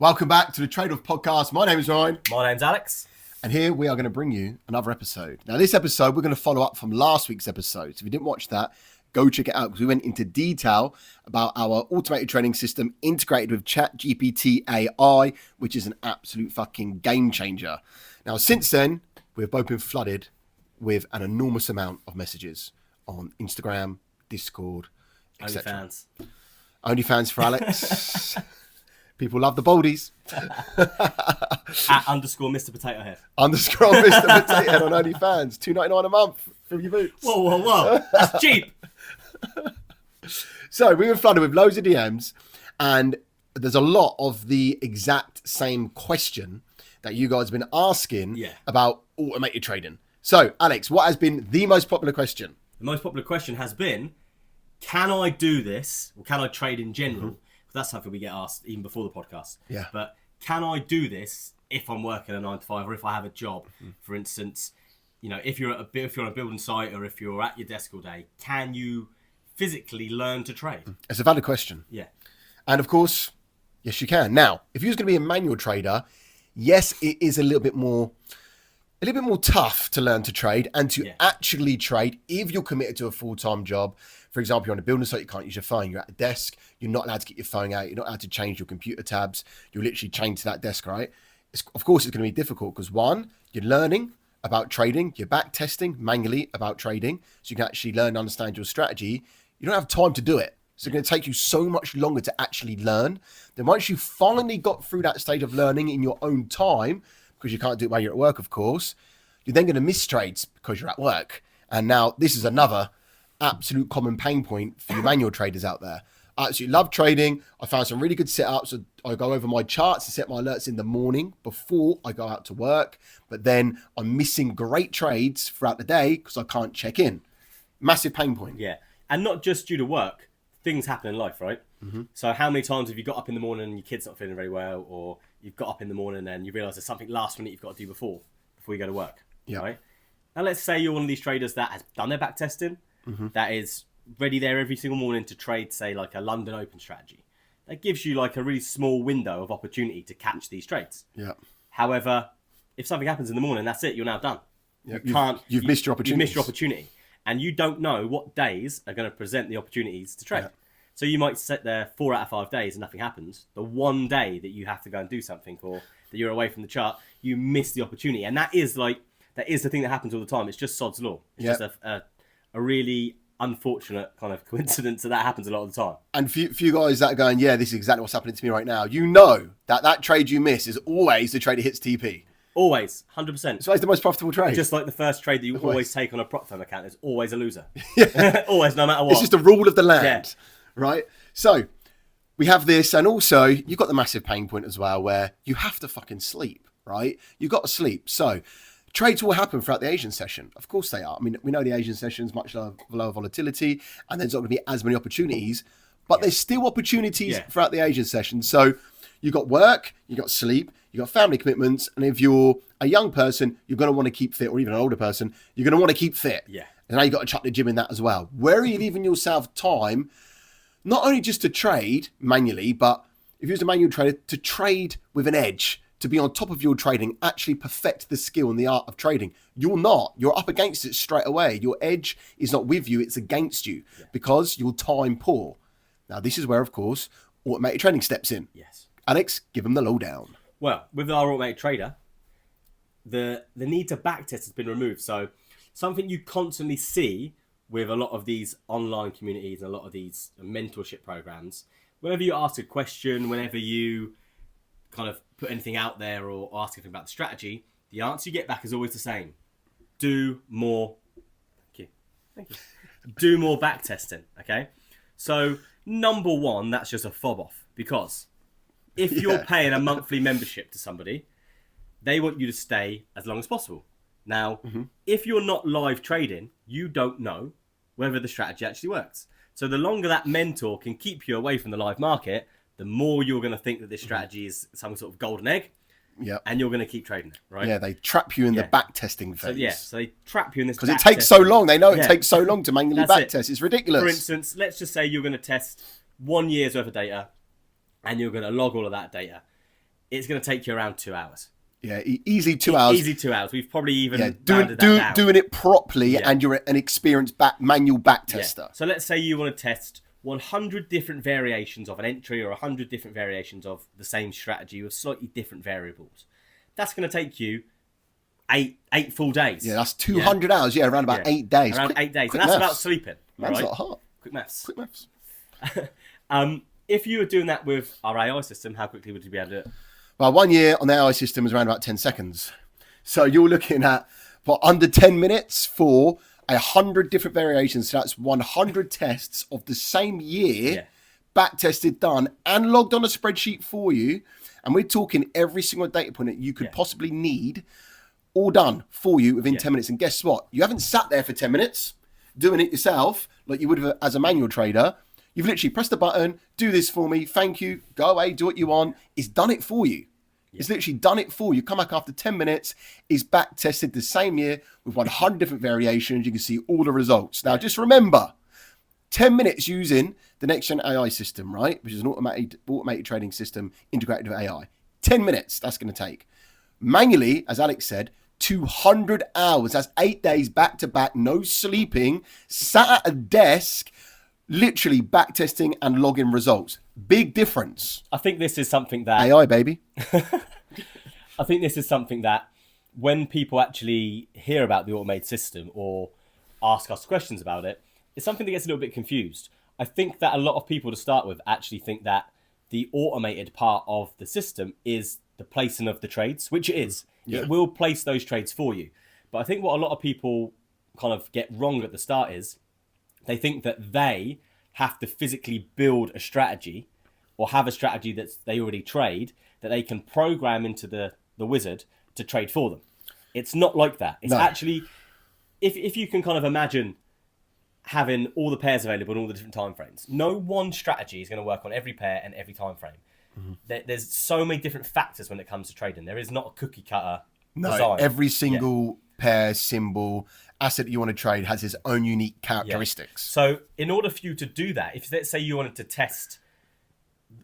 Welcome back to the Trade-Off Podcast. My name is Ryan. My name's Alex. And here we are going to bring you another episode. Now, this episode, we're going to follow up from last week's episode. So if you didn't watch that, go check it out because we went into detail about our automated trading system integrated with ChatGPT AI, which is an absolute fucking game changer. Now, since then, we've both been flooded with an enormous amount of messages on Instagram, Discord, etc. OnlyFans for Alex. People love the boldies. At underscore Mr. Potato Head. Underscore Mr. Potato Head on OnlyFans. $2.99 a month from your boots. Whoa. That's cheap. So we were flooded with loads of DMs, and there's a lot of the exact same question that you guys have been asking about automated trading. So, Alex, what has been the most popular question? The most popular question has been, can I do this? Or can I trade in general? Mm-hmm. That's something we get asked even before the podcast. Yeah. But can I do this if I'm working a 9 to 5 or if I have a job? Mm-hmm. For instance, you know, if you're on a building site or if you're at your desk all day, can you physically learn to trade? It's a valid question. Yeah. And of course, yes, you can. Now, if you're going to be a manual trader, yes, it is a little bit more tough to learn to trade and to actually trade if you're committed to a full-time job. For example, you're on a building site, you can't use your phone. You're at a desk, you're not allowed to get your phone out. You're not allowed to change your computer tabs. You're literally chained to that desk, right? Of course, it's going to be difficult because one, you're learning about trading. You're back testing manually about trading. So you can actually learn and understand your strategy. You don't have time to do it. So it's going to take you so much longer to actually learn. Then once you finally got through that stage of learning in your own time, because you can't do it while you're at work, of course, you're then going to miss trades because you're at work. And now this is another absolute common pain point for you manual traders out there. I absolutely love trading. I found some really good setups. So I go over my charts and set my alerts in the morning before I go out to work. But then I'm missing great trades throughout the day because I can't check in. Massive pain point. Yeah. And not just due to work. Things happen in life, right? Mm-hmm. So how many times have you got up in the morning and your kid's not feeling very well, or you've got up in the morning and you realise there's something last minute you've got to do before you go to work? Yeah. Right? Now let's say you're one of these traders that has done their back testing, that is ready there every single morning to trade, say, like a London Open strategy. That gives you like a really small window of opportunity to catch these trades. Yeah. However, if something happens in the morning, that's it. You're now done. Yeah. You've missed your opportunity. You've missed your opportunity. And you don't know what days are going to present the opportunities to trade. Yeah. So you might sit there 4 out of 5 days and nothing happens. The one day that you have to go and do something or that you're away from the chart, you miss the opportunity. And that is the thing that happens all the time. It's just sod's law. It's just a really unfortunate kind of coincidence that happens a lot of the time. And for you guys that are going, yeah, this is exactly what's happening to me right now. You know that trade you miss is always the trade that hits TP. Always, 100%. It's always the most profitable trade. Just like the first trade that you always take on a prop firm account is always a loser. Always, no matter what. It's just a rule of the land, right? So we have this, and also you've got the massive pain point as well where you have to fucking sleep, right? You've got to sleep. So trades will happen throughout the Asian session. Of course they are. I mean, we know the Asian session is much lower volatility, and there's not going to be as many opportunities, but there's still opportunities throughout the Asian session. So you've got work, you've got sleep, you've got family commitments, and if you're a young person, you're going to want to keep fit, or even an older person, you're going to want to keep fit. Yeah. And now you've got to chuck the gym in that as well. Where are you leaving yourself time, not only just to trade manually, but if you're a manual trader, to trade with an edge, to be on top of your trading, actually perfect the skill and the art of trading. You're not. You're up against it straight away. Your edge is not with you, it's against you because you're time poor. Now, this is where, of course, automated trading steps in. Yes. Alex, give them the lowdown. Well, with our automated trader, the need to backtest has been removed. So something you constantly see with a lot of these online communities and a lot of these mentorship programs, whenever you ask a question, whenever you kind of put anything out there or ask anything about the strategy, the answer you get back is always the same. Do more. Thank you. Do more back testing. Okay. So number one, that's just a fob off, because if you're paying a monthly membership to somebody, they want you to stay as long as possible. Now, if you're not live trading, you don't know whether the strategy actually works. So the longer that mentor can keep you away from the live market, the more you're going to think that this strategy is some sort of golden egg. Yep. And you're going to keep trading it, right? Yeah, they trap you in the back testing phase. So they trap you in this because it takes so long. They know it takes so long to manually back test. It's ridiculous. For instance, let's just say you're going to test 1 year's worth of data and you're going to log all of that data. it's going to take you around 2 hours. Yeah, easy 2 hours. Easy 2 hours. We've probably even rounded that down. Doing it properly, and you're an experienced manual back tester. So let's say you want to test 100 different variations of an entry or 100 different variations of the same strategy with slightly different variables. That's going to take you eight full days. Yeah, that's 200 hours. Yeah, around about 8 days. Around 8 days. And that's without sleeping. Man's right? not hard. Quick maths. Quick maths. If you were doing that with our AI system, how quickly would you be able to do it? Well, 1 year on the AI system is around about 10 seconds. So you're looking at under 10 minutes for 100 different variations. So that's 100 tests of the same year, back tested, done, and logged on a spreadsheet for you. And we're talking every single data point that you could possibly need, all done for you within 10 minutes. And guess what? You haven't sat there for 10 minutes doing it yourself like you would have as a manual trader. You've literally pressed the button, do this for me, thank you, go away, do what you want. It's done it for you. It's literally done it for you. Come back after 10 minutes, is back tested the same year with 100 different variations. You can see all the results. Now, just remember, 10 minutes using the next-gen AI system, right? Which is an automated trading system integrated with AI. 10 minutes, that's going to take. Manually, as Alex said, 200 hours. That's 8 days back-to-back, no sleeping, sat at a desk, literally back testing and logging results. Big difference. I think this is something that... AI, baby. I think this is something that when people actually hear about the automated system or ask us questions about it, it's something that gets a little bit confused. I think that a lot of people to start with actually think that the automated part of the system is the placing of the trades, which it is. Yeah. It will place those trades for you. But I think what a lot of people kind of get wrong at the start is they think that they have to physically build a strategy or have a strategy that they already trade that they can program into the wizard to trade for them. It's not like that. It's actually, if you can kind of imagine having all the pairs available in all the different time frames, no one strategy is going to work on every pair and every time frame. There's so many different factors when it comes to trading. There is not a cookie cutter design. Every single pair, symbol, asset that you want to trade has its own unique characteristics. So in order for you to do that, if let's say you wanted to test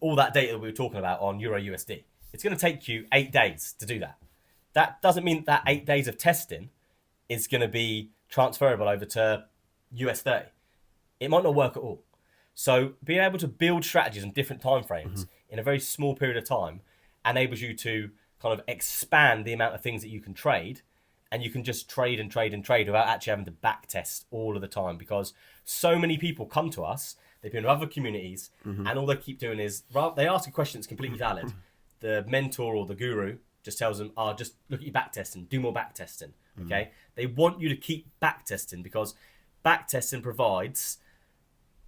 all that data that we were talking about on Euro USD, it's going to take you 8 days to do that. That doesn't mean that 8 days of testing is going to be transferable over to US 30. It might not work at all. So being able to build strategies in different time frames in a very small period of time enables you to kind of expand the amount of things that you can trade, and you can just trade and trade and trade without actually having to back test all of the time, because so many people come to us, they've been in other communities, and all they keep doing is, they ask a question that's completely valid. The mentor or the guru just tells them, just look at your back testing, do more back testing. Okay? They want you to keep back testing because back testing provides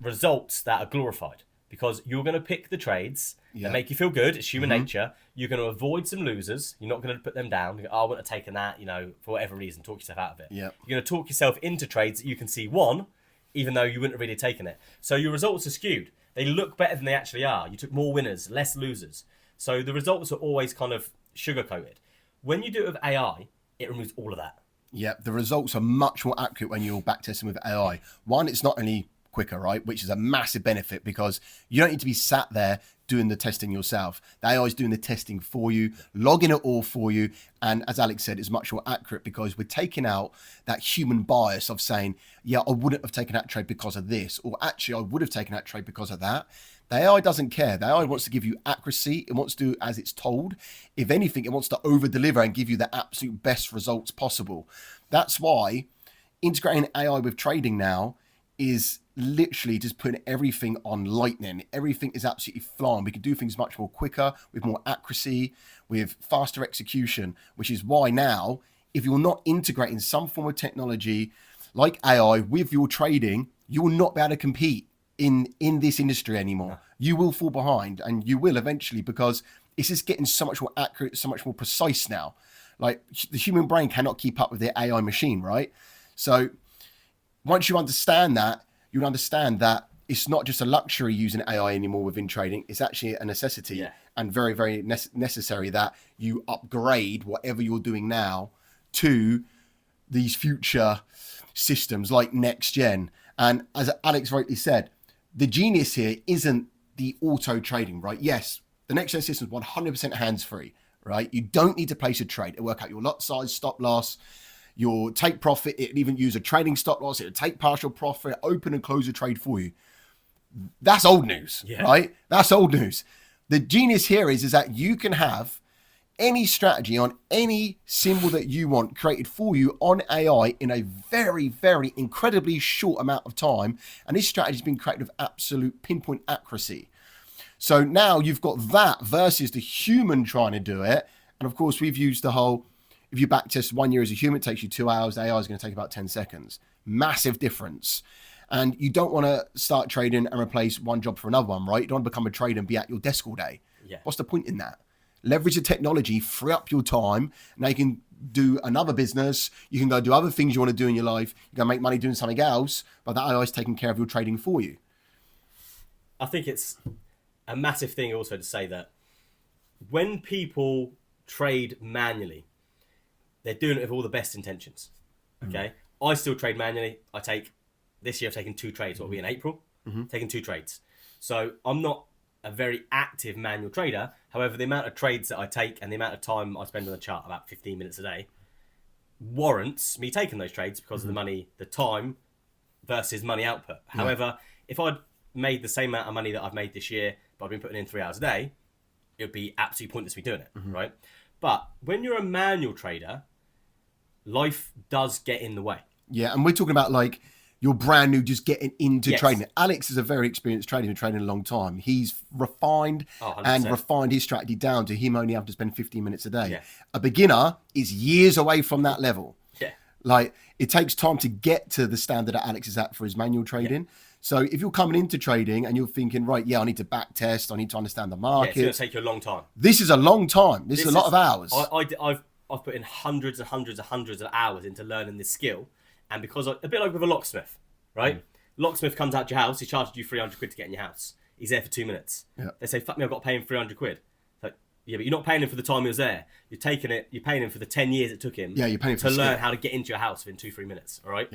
results that are glorified, because you're going to pick the trades that make you feel good. It's human nature. You're going to avoid some losers. You're not going to put them down. You go, I wouldn't have taken that, for whatever reason, talk yourself out of it. You're going to talk yourself into trades that you can see won, even though you wouldn't have really taken it. So your results are skewed. They look better than they actually are. You took more winners, less losers. So the results are always kind of sugar-coated. When you do it with AI, it removes all of that. Yeah, the results are much more accurate when you're backtesting with AI. One, it's not only quicker, right? Which is a massive benefit because you don't need to be sat there doing the testing yourself. The AI is doing the testing for you, logging it all for you. And as Alex said, it's much more accurate because we're taking out that human bias of saying, yeah, I wouldn't have taken that trade because of this, or actually I would have taken that trade because of that. The AI doesn't care. The AI wants to give you accuracy. It wants to do as it's told. If anything, it wants to over-deliver and give you the absolute best results possible. That's why integrating AI with trading now is literally just putting everything on lightning. Everything is absolutely flying. We can do things much more quicker, with more accuracy, with faster execution, which is why now, if you're not integrating some form of technology like AI with your trading, you will not be able to compete in this industry anymore. You will fall behind, and you will eventually, because it's just getting so much more accurate, so much more precise now. Like, the human brain cannot keep up with the AI machine, right? So once you understand that, you'll understand that it's not just a luxury using AI anymore within trading. It's actually a necessity, and very, very necessary that you upgrade whatever you're doing now to these future systems like next gen. And as Alex rightly said, the genius here isn't the auto trading, right? Yes, The next gen system is 100% hands-free, right? You don't need to place a trade. It'll work out your lot size, stop loss, your take profit. It'll even use a trading stop loss. It'll take partial profit, open and close a trade for you. That's old news, right? That's old news. The genius here is that you can have any strategy on any symbol that you want created for you on AI in a very, very incredibly short amount of time. And this strategy has been created with absolute pinpoint accuracy. So now you've got that versus the human trying to do it. And of course, we've used the whole, if you backtest 1 year as a human, it takes you 2 hours. The AI is going to take about 10 seconds. Massive difference. And you don't want to start trading and replace one job for another one, right? You don't want to become a trader and be at your desk all day. Yeah. What's the point in that? Leverage the technology, free up your time. Now you can do another business. You can go do other things you want to do in your life. You can make money doing something else, but that AI is taking care of your trading for you. I think it's a massive thing also to say that when people trade manually, they're doing it with all the best intentions. Okay. I still trade manually. This year I've taken 2 trades. What will be in April? Taking 2 trades. So I'm not a very active manual trader. However, the amount of trades that I take and the amount of time I spend on the chart, about 15 minutes a day, warrants me taking those trades because of the money, the time versus money output. However, if I'd made the same amount of money that I've made this year, but I've been putting in 3 hours a day, it would be absolutely pointless me doing it, right? But when you're a manual trader, life does get in the way. Yeah, and we're talking about like you're brand new, just getting into trading. Alex is a very experienced trader, been trading a long time. He's refined his strategy down to him only having to spend 15 minutes a day. A beginner is years away from that level. Like it takes time to get to the standard that Alex is at for his manual trading. So if you're coming into trading and you're thinking, right, I need to back test, I need to understand the market. It's going to take you a long time. This is a long time. This is a lot of hours. I've put in hundreds of hours into learning this skill. And because a bit like with a locksmith, right? Locksmith comes out to your house, he charges you 300 quid to get in your house. He's there for 2 minutes. They say, fuck me, I've got to pay him 300 quid. Like, yeah, but you're not paying him for the time he was there. You're paying him for the 10 years it took him you're paying to learn how to get into your house within 2-3 minutes, all right?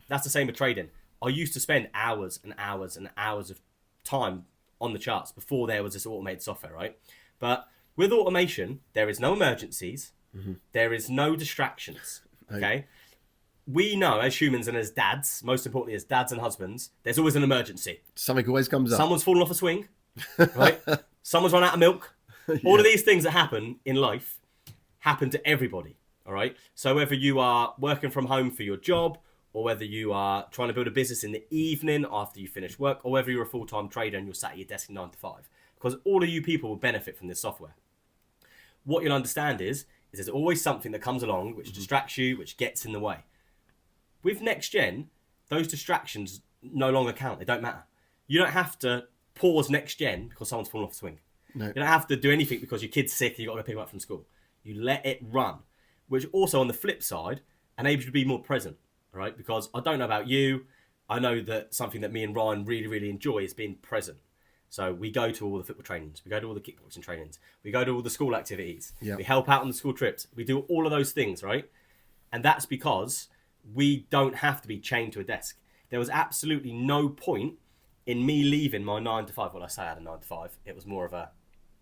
That's the same with trading. I used to spend hours and hours and hours of time on the charts before there was this automated software, right? But with automation, there is no emergencies. There is no distractions, okay? We know as humans and as dads, most importantly as dads and husbands, there's always an emergency. Something always comes up. Someone's fallen off a swing, right? Someone's run out of milk. All of these things that happen in life happen to everybody, all right? So whether you are working from home for your job, or whether you are trying to build a business in the evening after you finish work, or whether you're a full-time trader and you're sat at your desk 9 to 5, because all of you people will benefit from this software. What you'll understand is there's always something that comes along which distracts you, which gets in the way. With next gen, those distractions no longer count. They don't matter. You don't have to pause next gen because someone's fallen off a swing. No. You don't have to do anything because your kid's sick and you've got to go pick him up from school. You let it run, which also on the flip side enables you to be more present, right? Because I don't know about you, I know that something that me and Ryan really, really enjoy is being present. So we go to all the football trainings, we go to all the kickboxing trainings, we go to all the school activities, we help out on the school trips, we do all of those things, right? And that's because we don't have to be chained to a desk. There was absolutely no point in me leaving my 9 to 5. Well, I say I had a 9 to 5. It was more of a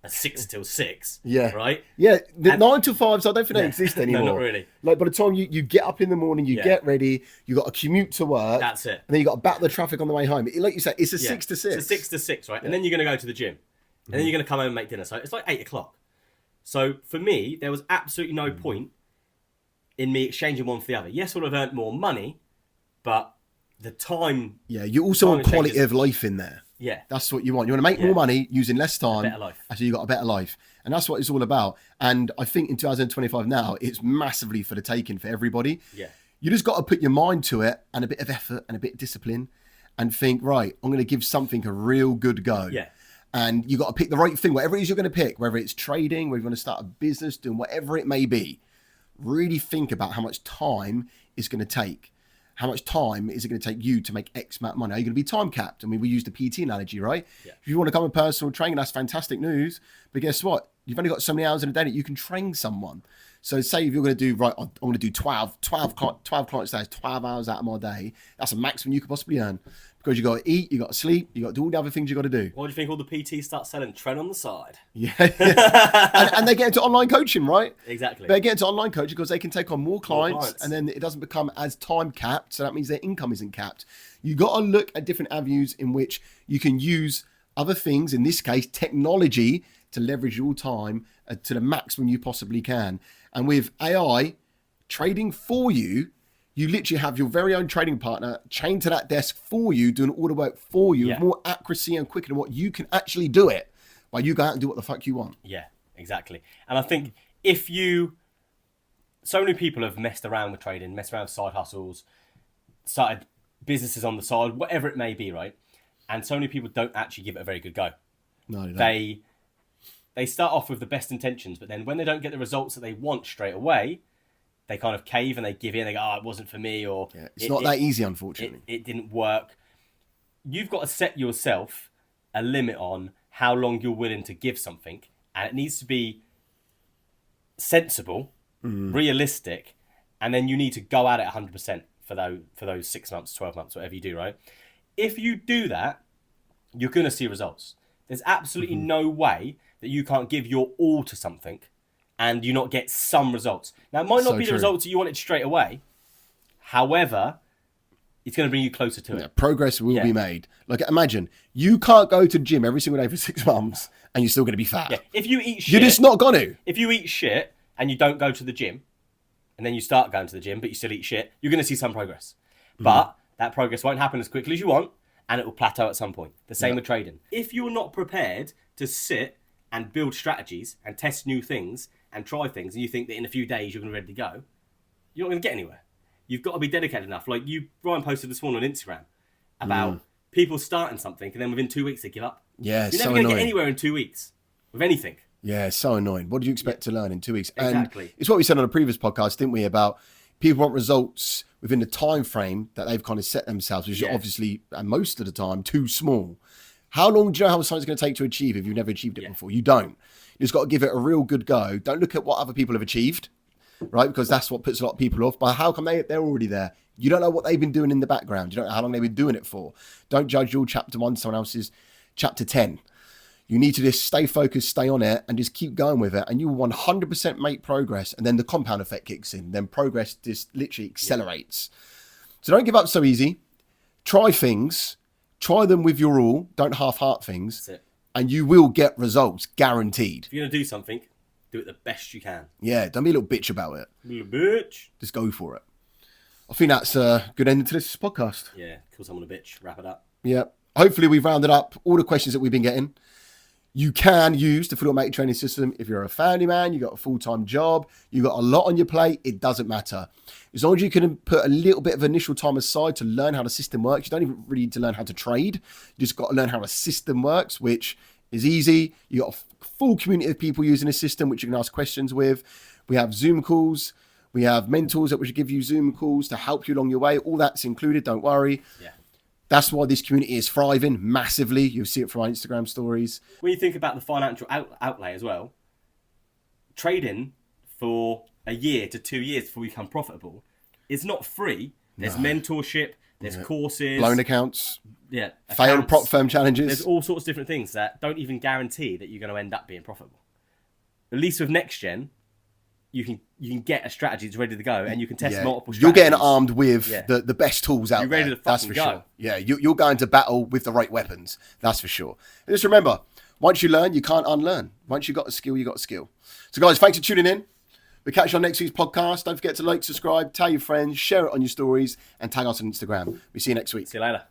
6 till 6. Right? Yeah. The 9 to 5s, I don't think they exist anymore. No, not really. Like by the time you get up in the morning, you get ready, you got to commute to work. That's it. And then you got to battle the traffic on the way home. Like you said, it's a 6 to 6. It's a 6 to 6, right? And then you're going to go to the gym. And then you're going to come home and make dinner. So it's like 8 o'clock. So for me, there was absolutely no point in me exchanging one for the other. Yes, I would have earned more money, but the time... Yeah, you also want quality of life in there. Yeah. That's what you want. You want to make more money using less time. A better life. Actually, you got a better life. And that's what it's all about. And I think in 2025 now, it's massively for the taking for everybody. Yeah. You just got to put your mind to it and a bit of effort and a bit of discipline and think, right, I'm going to give something a real good go. Yeah. And you got to pick the right thing, whatever it is you're going to pick, whether it's trading, whether you want to start a business, doing whatever it may be. Really think about how much time it's going to take. How much time is it going to take you to make X amount of money? Are you going to be time capped? I mean, we use the PT analogy, right? Yeah. If you want to become a personal trainer, that's fantastic news. But guess what? You've only got so many hours in a day that you can train someone. So say if you're going to do, right, I'm going to do 12 clients, that's 12 hours out of my day. That's a maximum you could possibly earn. because you got to eat, you got to sleep, you got to do all the other things you got to do. Why do you think all the PTs start selling Tren on the side? Yeah. and they get into online coaching, right? Exactly. They get into online coaching because they can take on more clients, and then it doesn't become as time capped. So that means their income isn't capped. You got to look at different avenues in which you can use other things, in this case, technology, to leverage your time to the maximum you possibly can. And with AI trading for you, you literally have your very own trading partner chained to that desk for you, doing all the work for you with more accuracy and quicker than what you can actually do it, while you go out and do what the fuck you want. Yeah, exactly. And I think so many people have messed around with trading, messed around with side hustles, started businesses on the side, whatever it may be, right? And so many people don't actually give it a very good go. No, they don't. They start off with the best intentions, but then when they don't get the results that they want straight away, they kind of cave and they give in. They go, "Oh, it wasn't for me," or it's not that easy, unfortunately. It didn't work. You've got to set yourself a limit on how long you're willing to give something, and it needs to be sensible, realistic, and then you need to go at it 100% for those 6 months, 12 months, whatever you do, right? If you do that, you're going to see results. There's absolutely no way that you can't give your all to something and you not get some results. Now, it might not be the results that you wanted straight away. However, it's going to bring you closer to it. Progress will be made. Like, imagine, you can't go to the gym every single day for 6 months and you're still going to be fat. Yeah. If you eat shit... You're just not going to. If you eat shit and you don't go to the gym, and then you start going to the gym, but you still eat shit, you're going to see some progress. But that progress won't happen as quickly as you want, and it will plateau at some point. The same with trading. If you're not prepared to sit and build strategies and test new things and try things, and you think that in a few days you're going to be ready to go, you're not going to get anywhere. You've got to be dedicated enough. Like Ryan posted this morning on Instagram about people starting something, and then within 2 weeks they give up. Yeah, you're never going to get anywhere in 2 weeks with anything. Yeah, it's so annoying. What do you expect to learn in 2 weeks? Exactly. And it's what we said on a previous podcast, didn't we, about people want results within the time frame that they've kind of set themselves, which is obviously, and most of the time, too small. How long do you know how something's going to take to achieve if you've never achieved it before? You don't. You just got to give it a real good go. Don't look at what other people have achieved, right? Because that's what puts a lot of people off. But how come they're already there? You don't know what they've been doing in the background. You don't know how long they've been doing it for. Don't judge your chapter 1, someone else's chapter 10. You need to just stay focused, stay on it, and just keep going with it. And you will 100% make progress. And then the compound effect kicks in. Then progress just literally accelerates. So don't give up so easy. Try things. Try them with your all. Don't half-heart things. That's it. And you will get results, guaranteed. If you're going to do something, do it the best you can. Yeah, don't be a little bitch about it. Little bitch. Just go for it. I think that's a good ending to this podcast. Yeah, call someone a bitch. Wrap it up. Yeah. Hopefully we've rounded up all the questions that we've been getting. You can use the Full Automatic Training System if you're a family man, you got a full-time job, you got a lot on your plate, it doesn't matter. As long as you can put a little bit of initial time aside to learn how the system works, you don't even really need to learn how to trade. You just got to learn how the system works, which is easy. You got a full community of people using the system, which you can ask questions with. We have Zoom calls. We have mentors that will give you Zoom calls to help you along your way. All that's included, don't worry. Yeah. That's why this community is thriving massively. You'll see it from our Instagram stories. When you think about the financial outlay as well, trading for a year to 2 years before you become profitable is not free. There's mentorship, there's courses. Loan accounts. Yeah. Failed prop firm challenges. There's all sorts of different things that don't even guarantee that you're going to end up being profitable. At least with Next Gen, you can get a strategy that's ready to go, and you can test multiple strategies. You're getting armed with the best tools out there. You're ready to that's fucking for go. sure. Yeah, you're going to battle with the right weapons. That's for sure. And just remember, once you learn, you can't unlearn. Once you got a skill, you got a skill. So guys, thanks for tuning in. We'll catch you on next week's podcast. Don't forget to like, subscribe, tell your friends, share it on your stories, and tag us on Instagram. We'll see you next week. See you later.